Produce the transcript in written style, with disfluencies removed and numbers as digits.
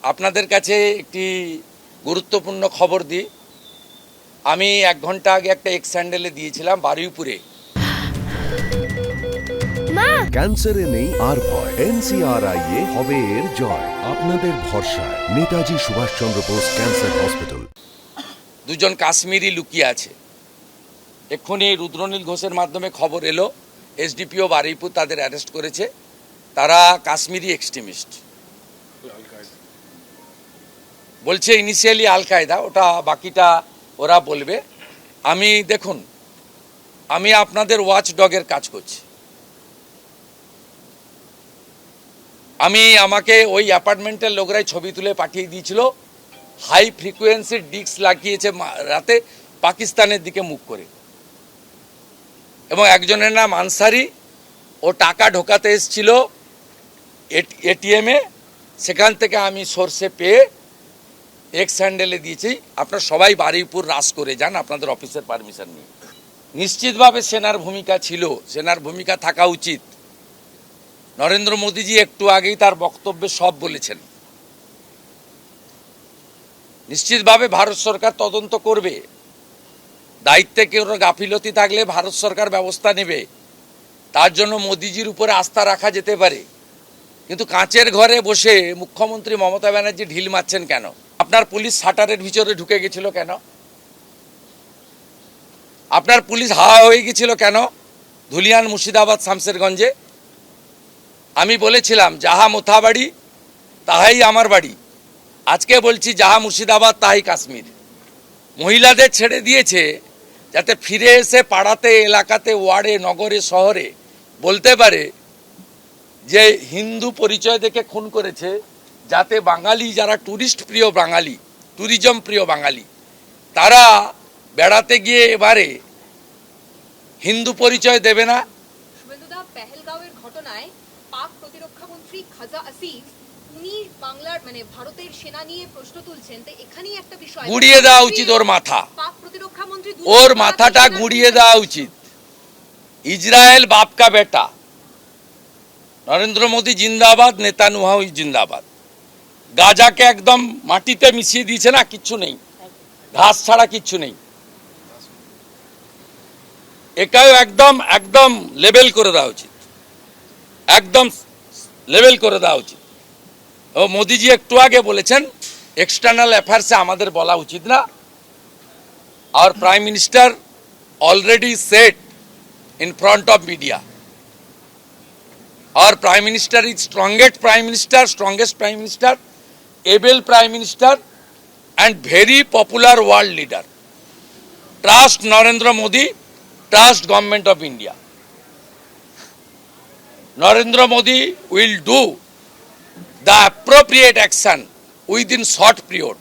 আপনাদের কাছে একটি গুরুত্বপূর্ণ খবর দিই। আমি 1 ঘন্টা আগে একটা এক্স স্যান্ডেলে দিয়েছিলাম বারুইপুরে। ক্যান্সারে নেই আর ভয়, NCRI হবে এর জয়। আপনাদের ভরসায় নেতাজি সুভাষচন্দ্র বোস ক্যান্সার হসপিটাল। 2 জন কাশ্মীরি লুকিয়ে আছে। এক্ষুনি রুদ্রনীল ঘোষের মাধ্যমে খবর এলো, SDPO বারুইপুর তাদের অ্যারেস্ট করেছে। তারা কাশ্মীরি এক্সট্রিমিস্ট বলছে, ইনিশিয়ালি আল কায়দা, ওটা বাকিটা ওরা বলবে। দেখুন, আমি আপনাদের ওয়াচ ডগের কাজ করছি। আমাকে ওই অ্যাপার্টমেন্টের লোকরাই ছবি তুলে পাঠিয়ে দিয়েছিল, হাই ফ্রিকোয়েন্সির ডিস্ক লাগিয়েছে রাতে পাকিস্তানের দিকে মুখ করে, এবং একজনের নাম আনসারি। ও টাকা ঢোকাতে এসেছিল ATM-এ, সেখান থেকে আমি সোর্সে পেয়ে এক্স স্যান্ডেলে দিয়েছি। আপনারা সবাই বারুইপুর রাস করে যান আপনাদের অফিসের পারমিশন নিয়ে। নিশ্চিতভাবে সেনার ভূমিকা ছিল, সেনার ভূমিকা থাকা উচিত। নরেন্দ্র মোদীজি একটু আগেই তার বক্তব্যে সব বলেছেন। নিশ্চিতভাবে ভারত সরকার তদন্ত করবে, দায়িত্বে কেউ গাফিলতি থাকলে ভারত সরকার ব্যবস্থা নেবে। তার জন্য মোদীজির উপরে আস্থা রাখা যেতে পারে, কিন্তু কাঁচের ঘরে বসে মুখ্যমন্ত্রী মমতা ব্যানার্জি ঢিল মারছেন কেন? আপনার পুলিশ শাটারের ভিতরে ঢুকে গেছিল কেন? আপনার পুলিশ হাওয়া হয়ে গেছিল কেন ধুলিয়ান, মুর্শিদাবাদ, শামসেরগঞ্জে? আমি বলেছিলাম, যাহা মোথা বাড়ি তাহাই আমার বাড়ি। আজকে বলছি, যাহা মুর্শিদাবাদ তাহাই কাশ্মীর। মহিলাদের ছেড়ে দিয়েছে যাতে ফিরে এসে পাড়াতে, এলাকাতে, ওয়ার্ডে, নগরে, শহরে বলতে পারে যে হিন্দু পরিচয় দেখে খুন করেছে, যাতে বাঙালি যারা টুরিস্ট প্রিয় বাঙালি, ট্যুরিজম প্রিয় বাঙালি, তারা বেড়াতে গিয়ে এবারে হিন্দু পরিচয় দেবে না। শুভেন্দুদা, পেহেলগাঁওয়ের ঘটনায় পাক প্রতিরক্ষা মন্ত্রী খাজা আসিফ উনি বাংলার ভারতের সেনা নিয়ে প্রশ্ন তুলছেন, তো এখানেই একটা বিষয় গুড়িয়ে দেওয়া উচিত ওর মাথা। পাক প্রতিরক্ষা মন্ত্রী ওর মাথাটা গুড়িয়ে দেওয়া উচিত। ইসরায়েল বাপ কা বেটা। নরেন্দ্র মোদী জিন্দাবাদ, নেতানিয়াহু জিন্দাবাদ। গাজাকে একদম মাটিতে মিশিয়ে দিয়েছে না, কিচ্ছু নেই, ঘাস ছাড়া কিচ্ছু নেই। এটাও একদম একদম লেবেল করে দেওয়া উচিত, একদম লেবেল করে দেওয়া উচিত। ও মোদিজি একটু আগে বলেছেন, এক্সটার্নাল অ্যাফেয়ার্সে আমাদের বলা উচিত না। Our Prime Minister already said in front of media, our Prime Minister is strongest Prime Minister, able Prime Minister and very popular world leader. Trust Narendra Modi, trust Government of India. Narendra Modi will do the appropriate action within short period.